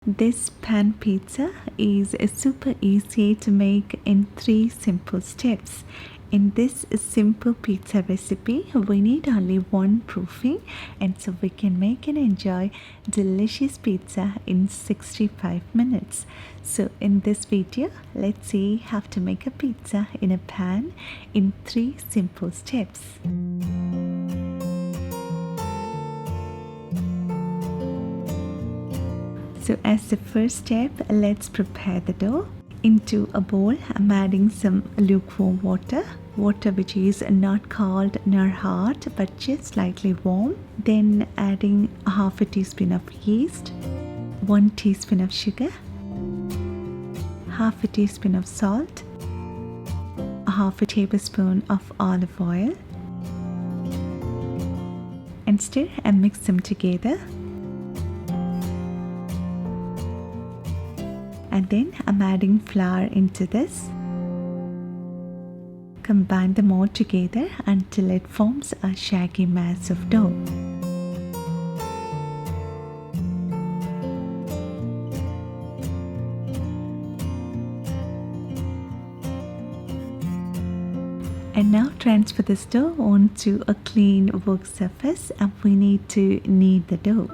This pan pizza is super easy to make in 3 simple steps. In this simple pizza recipe, we need only one proofing, and so we can make and enjoy delicious pizza in 65 minutes. So in this video, let's see how to make a pizza in a pan in 3 simple steps. So as the first step, let's prepare the dough. Into a bowl, I'm adding some lukewarm water which is not cold nor hot but just slightly warm. Then adding half a teaspoon of yeast, 1 teaspoon of sugar, half a teaspoon of salt, half a tablespoon of olive oil, and stir and mix them together. And then I'm adding flour into this. Combine them all together until it forms a shaggy mass of dough. And now transfer this dough onto a clean work surface, and we need to knead the dough.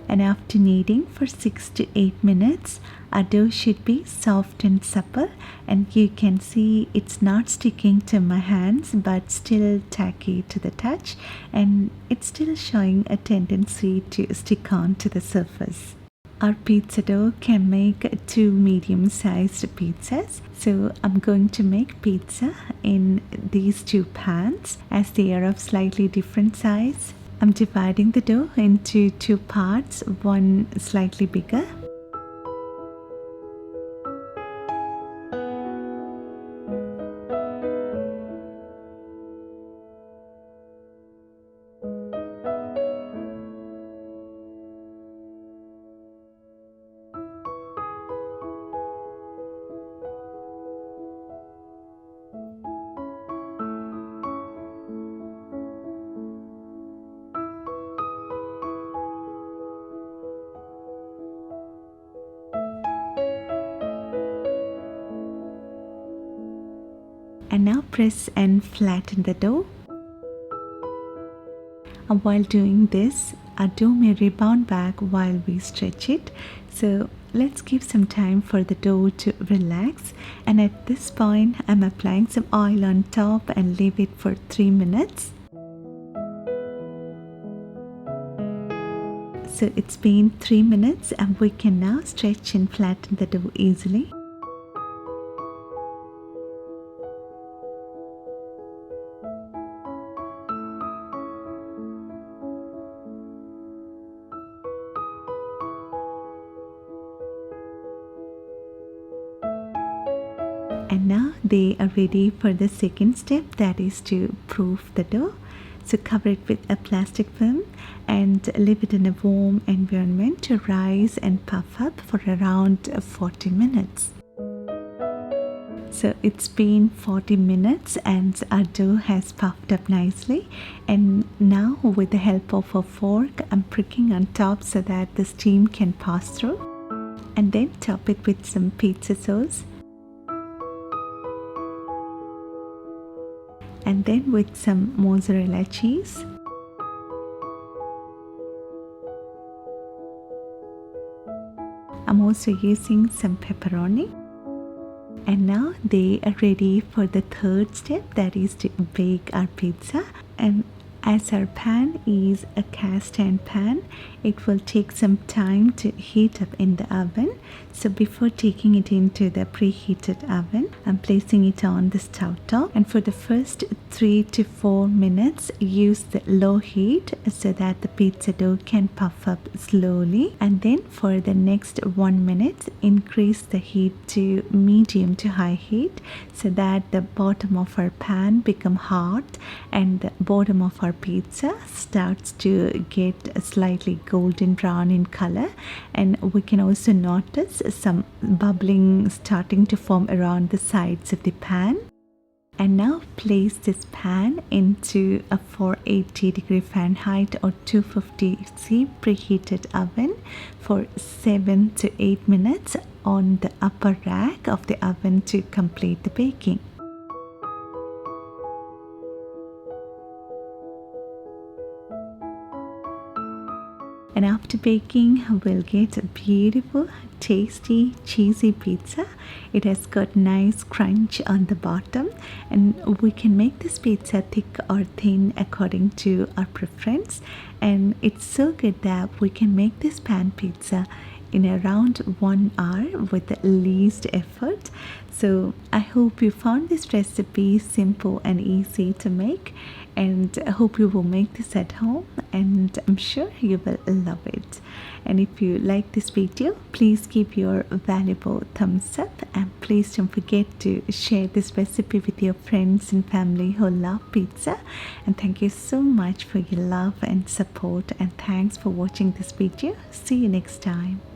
And after kneading for 6 to 8 minutes, our dough should be soft and supple, and you can see it's not sticking to my hands but still tacky to the touch, and it's still showing a tendency to stick on to the surface. Our pizza dough can make 2 medium-sized pizzas, so I'm going to make pizza in these 2 pans as they are of slightly different size. I'm dividing the dough into 2 parts, one slightly bigger. And now press and flatten the dough. And while doing this, our dough may rebound back while we stretch it. So let's give some time for the dough to relax. And at this point, I'm applying some oil on top and leave it for 3 minutes. So it's been 3 minutes, and we can now stretch and flatten the dough easily. And now they are ready for the second step, that is to proof the dough. So cover it with a plastic film and leave it in a warm environment to rise and puff up for around 40 minutes. So it's been 40 minutes and our dough has puffed up nicely. And now with the help of a fork, I'm pricking on top so that the steam can pass through. And then top it with some pizza sauce. And then with some mozzarella cheese. I'm also using some pepperoni. And now they are ready for the third step, that is to bake our pizza. And as our pan is a cast iron pan, it will take some time to heat up in the oven. So before taking it into the preheated oven, I'm placing it on the stove top, and for the first 3 to 4 minutes use the low heat so that the pizza dough can puff up slowly, and then for the next 1 minute increase the heat to medium to high heat so that the bottom of our pan become hot and the bottom of our our pizza starts to get slightly golden brown in color, and we can also notice some bubbling starting to form around the sides of the pan. And now place this pan into a 480-degree Fahrenheit or 250 C preheated oven for 7 to 8 minutes on the upper rack of the oven to complete the baking. And after baking, we'll get a beautiful, tasty, cheesy pizza. It has got nice crunch on the bottom, and we can make this pizza thick or thin according to our preference. And it's so good that we can make this pan pizza in around 1 hour with the least effort. So I hope you found this recipe simple and easy to make, and I hope you will make this at home, and I'm sure you will love it. And if you like this video, please give your valuable thumbs up, and please don't forget to share this recipe with your friends and family who love pizza. And thank you so much for your love and support, and thanks for watching this video. See you next time.